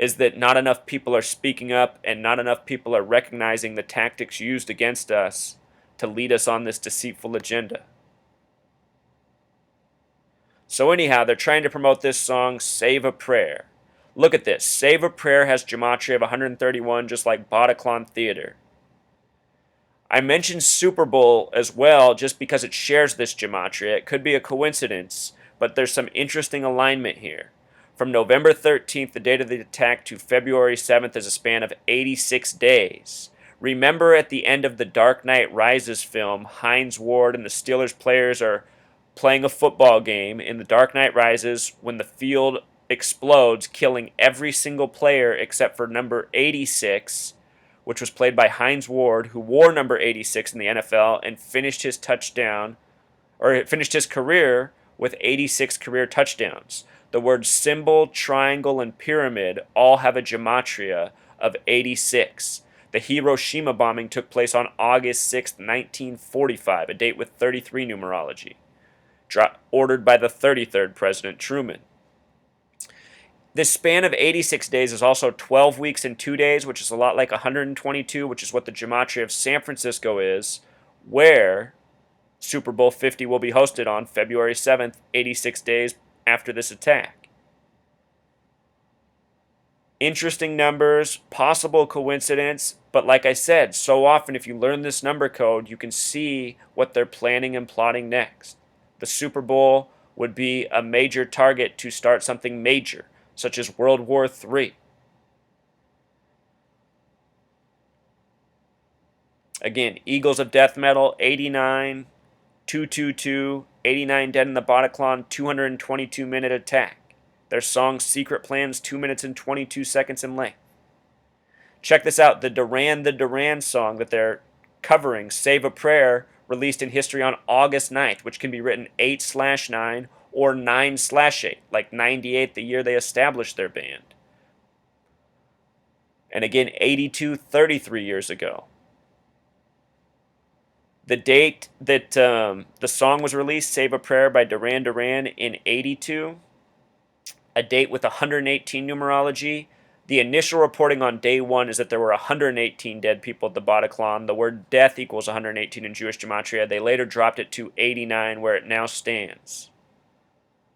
is that not enough people are speaking up and not enough people are recognizing the tactics used against us to lead us on this deceitful agenda. So anyhow, they're trying to promote this song, Save a Prayer. Look at this. Save a Prayer has gematria of 131, just like Bataclan Theater. I mentioned Super Bowl as well just because it shares this gematria. It could be a coincidence, but there's some interesting alignment here. From November 13th, the date of the attack, to February 7th is a span of 86 days. Remember at the end of the Dark Knight Rises film, Hines Ward and the Steelers players are playing a football game in The Dark Knight Rises when the field explodes, killing every single player except for number 86, which was played by Hines Ward, who wore number 86 in the NFL and finished his career with 86 career touchdowns. The words symbol, triangle, and pyramid all have a gematria of 86. The Hiroshima bombing took place on August 6, 1945, a date with 33 numerology, ordered by the 33rd President Truman. This span of 86 days is also 12 weeks and 2 days, which is a lot like 122, which is what the gematria of San Francisco is, where Super Bowl 50 will be hosted on February 7th, 86 days after this attack. Interesting numbers, possible coincidence, but like I said, so often if you learn this number code, you can see what they're planning and plotting next. The Super Bowl would be a major target to start something major, such as World War III. Again, Eagles of Death Metal, 89, 222, 89 dead in the Bataclan, 222-minute attack. Their song Secret Plans, 2 minutes and 22 seconds in length. Check this out, the Duran song that they're covering, Save a Prayer, released in history on August 9th, which can be written 8/9 or 9/8, like 98, the year they established their band. And again, 82, 33 years ago. The date that the song was released, Save a Prayer by Duran Duran, in 82, a date with 118 numerology. The initial reporting on day one is that there were 118 dead people at the Bataclan. The word death equals 118 in Jewish gematria. They later dropped it to 89, where it now stands.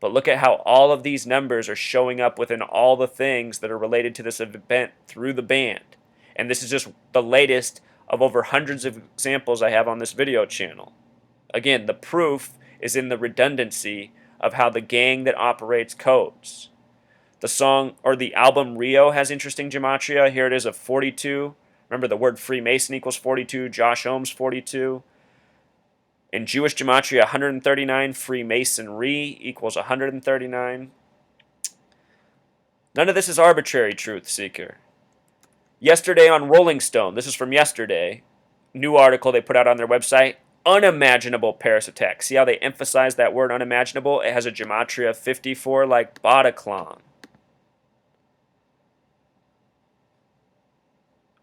But look at how all of these numbers are showing up within all the things that are related to this event through the band. And this is just the latest of over hundreds of examples I have on this video channel. Again, the proof is in the redundancy of how the gang that operates codes. The song or the album Rio has interesting gematria. Here it is of 42. Remember, the word Freemason equals 42. Josh Ohm's 42. In Jewish gematria, 139. Freemasonry equals 139. None of this is arbitrary, truth seeker. Yesterday on Rolling Stone, this is from yesterday, new article they put out on their website, unimaginable Paris attack. See how they emphasize that word unimaginable? It has a gematria of 54 like Bataclan.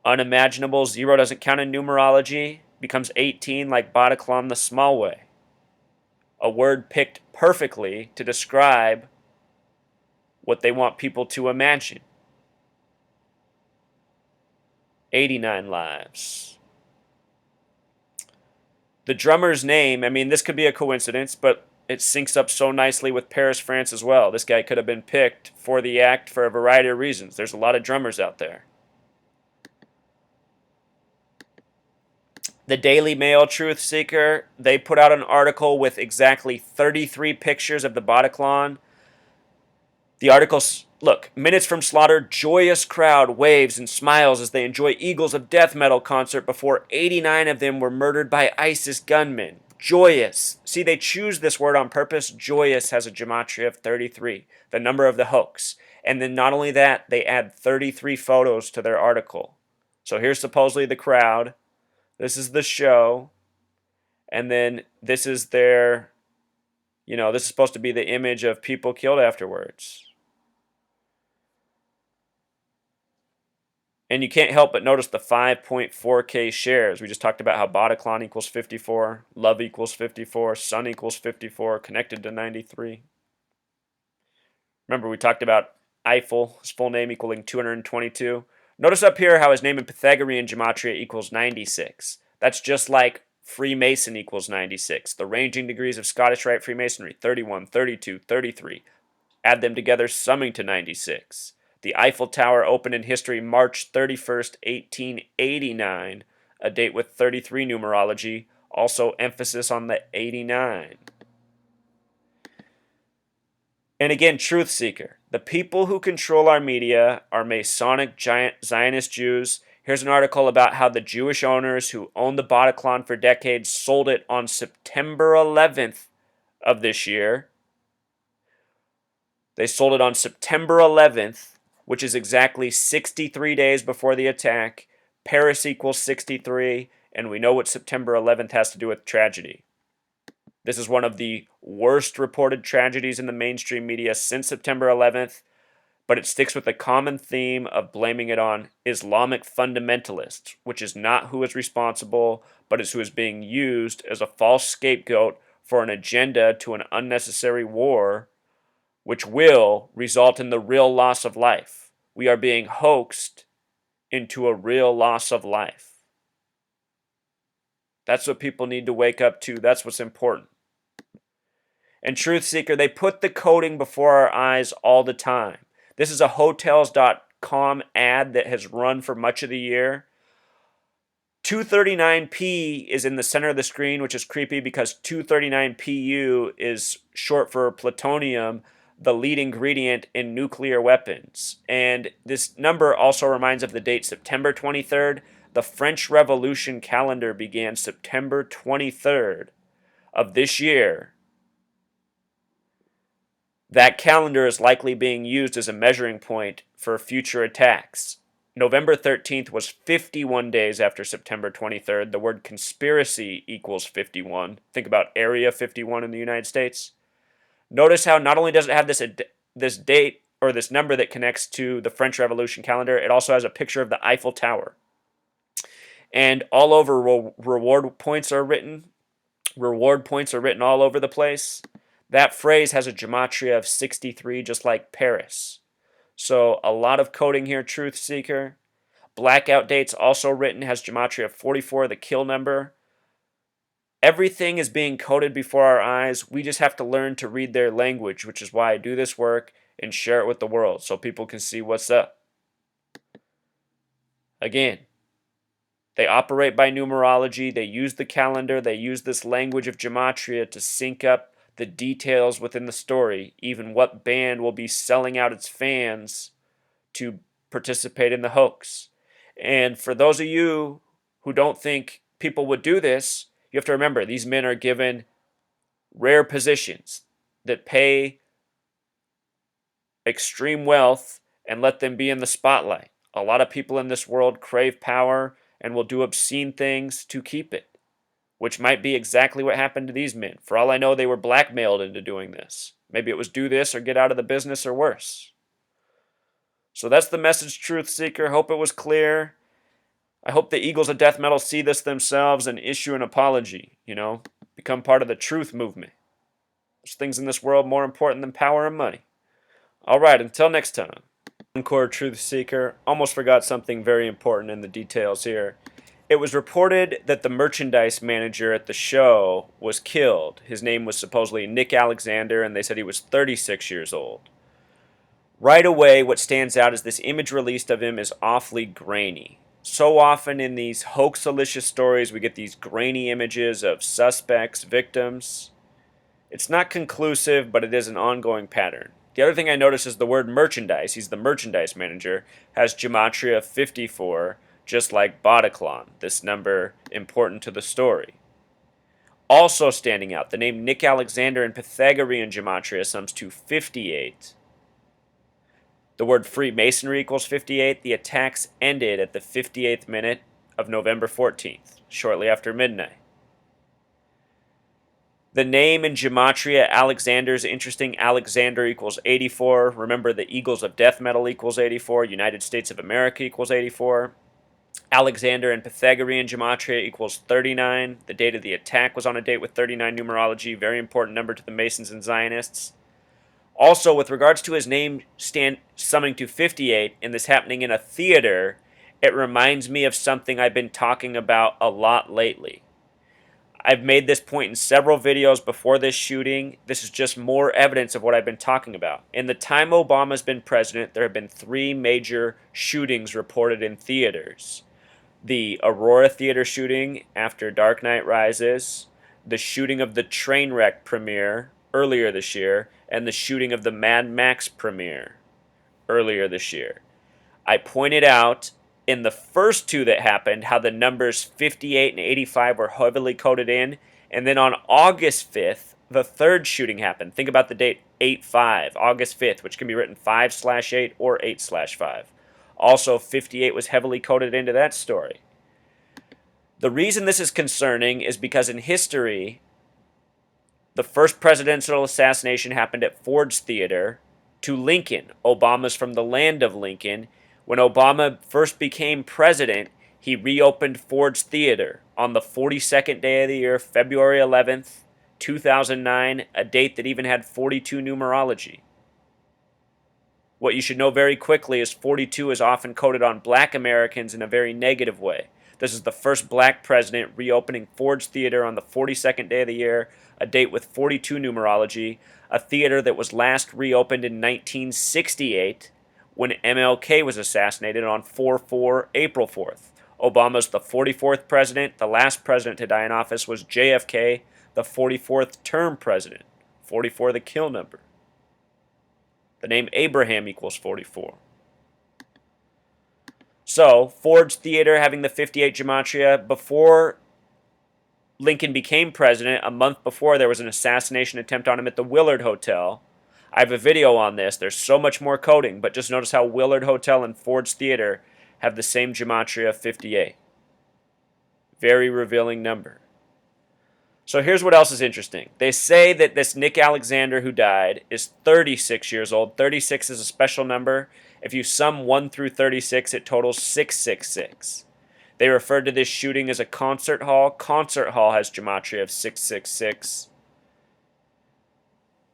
Unimaginable, 0 doesn't count in numerology, becomes 18 like Bataclan the small way. A word picked perfectly to describe what they want people to imagine. 89 lives. The drummer's name, I mean, this could be a coincidence, but it syncs up so nicely with Paris, France as well. This guy could have been picked for the act for a variety of reasons. There's a lot of drummers out there. The Daily Mail Truth Seeker, they put out an article with exactly 33 pictures of the Bataclan. The article's, look, minutes from slaughter, joyous crowd waves and smiles as they enjoy Eagles of Death Metal concert before 89 of them were murdered by ISIS gunmen. Joyous. See, they choose this word on purpose. Joyous has a gematria of 33, the number of the hoax. And then not only that, they add 33 photos to their article. So here's supposedly the crowd. This is the show. And then this is their, this is supposed to be the image of people killed afterwards. And you can't help but notice the 5.4K shares. We just talked about how Bataclan equals 54, Love equals 54, Sun equals 54, Connected to 93. Remember, we talked about Eiffel, his full name equaling 222. Notice up here how his name in Pythagorean gematria equals 96. That's just like Freemason equals 96. The ranging degrees of Scottish Rite Freemasonry, 31, 32, 33. Add them together, summing to 96. The Eiffel Tower opened in history March 31st, 1889, a date with 33 numerology, also emphasis on the 89. And again, truth seeker. The people who control our media are Masonic giant Zionist Jews. Here's an article about how the Jewish owners who owned the Bataclan for decades sold it on September 11th of this year. They sold it on September 11th, which is exactly 63 days before the attack. Paris equals 63, and we know what September 11th has to do with tragedy. This is one of the worst reported tragedies in the mainstream media since September 11th, but it sticks with the common theme of blaming it on Islamic fundamentalists, which is not who is responsible, but is who is being used as a false scapegoat for an agenda to an unnecessary war, which will result in the real loss of life. We are being hoaxed into a real loss of life. That's what people need to wake up to. That's what's important. And Truth Seeker, they put the coding before our eyes all the time. This is a Hotels.com ad that has run for much of the year. 239P is in the center of the screen, which is creepy because 239Pu is short for plutonium, the lead ingredient in nuclear weapons. And this number also reminds of the date September 23rd. The French Revolution calendar began September 23rd of this year. That calendar is likely being used as a measuring point for future attacks. November 13th was 51 days after September 23rd. The word conspiracy equals 51. Think about Area 51 in the United States. Notice how not only does it have this date or this number that connects to the French Revolution calendar, it also has a picture of the Eiffel Tower. And all over reward points are written. Reward points are written all over the place. That phrase has a gematria of 63, just like Paris. So a lot of coding here, Truth Seeker. Blackout dates also written, has gematria of 44, the kill number. Everything is being coded before our eyes. We just have to learn to read their language, which is why I do this work and share it with the world so people can see what's up. Again, they operate by numerology. They use the calendar. They use this language of gematria to sync up the details within the story, even what band will be selling out its fans to participate in the hoax. And for those of you who don't think people would do this, you have to remember these men are given rare positions that pay extreme wealth and let them be in the spotlight. A lot of people in this world crave power and will do obscene things to keep it, which might be exactly what happened to these men. For all I know, they were blackmailed into doing this. Maybe it was do this or get out of the business or worse. So that's the message, Truth Seeker. Hope it was clear. I hope the Eagles of Death Metal see this themselves and issue an apology, become part of the truth movement. There's things in this world more important than power and money. All right, until next time. Encore Truth Seeker. Almost forgot something very important in the details here. It was reported that the merchandise manager at the show was killed. His name was supposedly Nick Alexander, and they said he was 36 years old. Right away, what stands out is this image released of him is awfully grainy. So often in these hoax-alicious stories, we get these grainy images of suspects, victims. It's not conclusive, but it is an ongoing pattern. The other thing I noticed is the word merchandise. He's the merchandise manager. Has gematria 54, just like Bataclan, this number important to the story. Also standing out, the name Nick Alexander in Pythagorean gematria sums to 58. The word Freemasonry equals 58. The attacks ended at the 58th minute of November 14th, shortly after midnight. The name in gematria, Alexander, is interesting. Alexander equals 84. Remember, the Eagles of Death Metal equals 84. United States of America equals 84. Alexander in Pythagorean gematria equals 39. The date of the attack was on a date with 39 numerology. Very important number to the Masons and Zionists. Also, with regards to his name summing to 58 and this happening in a theater, it reminds me of something I've been talking about a lot lately. I've made this point in several videos before this shooting. This is just more evidence of what I've been talking about. In the time Obama's been president, there have been three major shootings reported in theaters: the Aurora Theater shooting after Dark Knight Rises, the shooting of the Trainwreck premiere earlier this year, and the shooting of the Mad Max premiere earlier this year. I pointed out in the first two that happened how the numbers 58 and 85 were heavily coded in. And then on August 5th, the third shooting happened. Think about the date 8/5, August 5th, which can be written 5/8 or 8/5. Also, 58 was heavily coded into that story. The reason this is concerning is because in history, the first presidential assassination happened at Ford's Theater to Lincoln. Obama's from the land of Lincoln. When Obama first became president, he reopened Ford's Theater on the 42nd day of the year, February 11th, 2009, a date that even had 42 numerology. What you should know very quickly is 42 is often coded on black Americans in a very negative way. This is the first black president reopening Ford's Theater on the 42nd day of the year, a date with 42 numerology, a theater that was last reopened in 1968 when MLK was assassinated on 4/4, April 4th. Obama's the 44th president. The last president to die in office was JFK, the 44th term president. 44 the kill number. The name Abraham equals 44. So, Ford's Theater having the 58 gematria. Before Lincoln became president, a month before, there was an assassination attempt on him at the Willard Hotel. I have a video on this. There's so much more coding, but just notice how Willard Hotel and Ford's Theater have the same gematria of 58. Very revealing number. So here's what else is interesting. They say that this Nick Alexander who died is 36 years old. 36 is a special number. If you sum 1 through 36, it totals 666. They referred to this shooting as a concert hall. Concert hall has gematria of 666.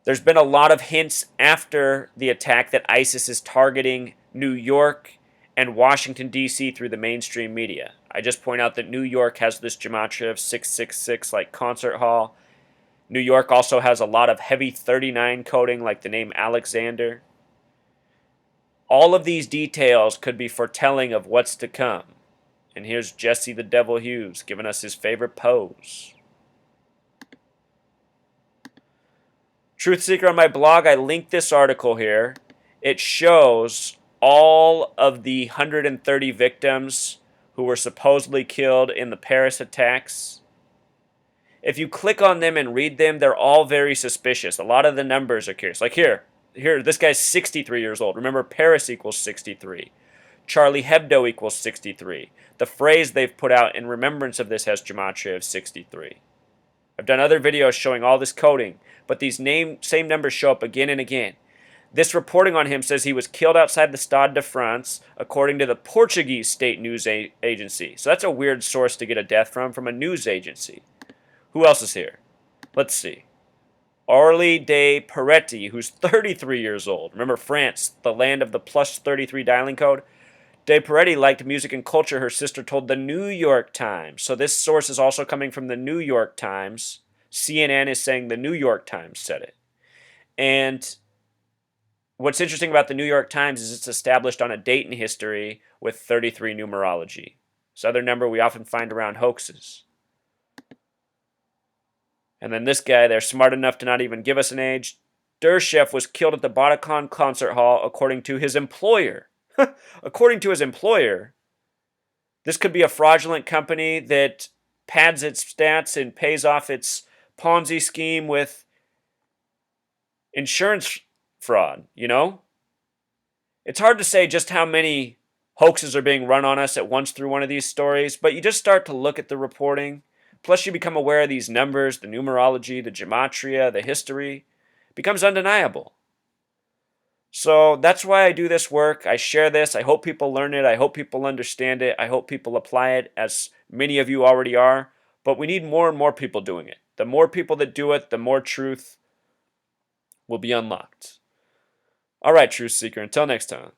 There's been a lot of hints after the attack that ISIS is targeting New York and Washington, D.C. through the mainstream media. I just point out that New York has this gematria of 666 like concert hall. New York also has a lot of heavy 39 coding like the name Alexander. All of these details could be foretelling of what's to come. And here's Jesse the Devil Hughes giving us his favorite pose. Truth Seeker on my blog, I linked this article here. It shows all of the 130 victims who were supposedly killed in the Paris attacks. If you click on them and read them, they're all very suspicious. A lot of the numbers are curious. Like here, this guy's 63 years old. Remember, Paris equals 63. Charlie Hebdo equals 63. The phrase they've put out in remembrance of this has gematria of 63. I've done other videos showing all this coding, but these same numbers show up again and again. This reporting on him says he was killed outside the Stade de France, according to the Portuguese state news agency. So that's a weird source to get a death from a news agency. Who else is here? Let's see. Orly de Peretti, who's 33 years old. Remember France, the land of the plus 33 dialing code? De Peretti liked music and culture, her sister told the New York Times. So this source is also coming from the New York Times. CNN is saying the New York Times said it. And what's interesting about the New York Times is it's established on a date in history with 33 numerology. This other number we often find around hoaxes. And then this guy, they're smart enough to not even give us an age. Dershef was killed at the Bataclan Concert Hall, according to his employer. According to his employer, this could be a fraudulent company that pads its stats and pays off its Ponzi scheme with insurance fraud, you know? It's hard to say just how many hoaxes are being run on us at once through one of these stories, but you just start to look at the reporting. Plus, you become aware of these numbers, the numerology, the gematria, the history. It becomes undeniable. So that's why I do this work. I share this. I hope people learn it. I hope people understand it. I hope people apply it, as many of you already are. But we need more and more people doing it. The more people that do it, the more truth will be unlocked. All right, Truth Seeker. Until next time.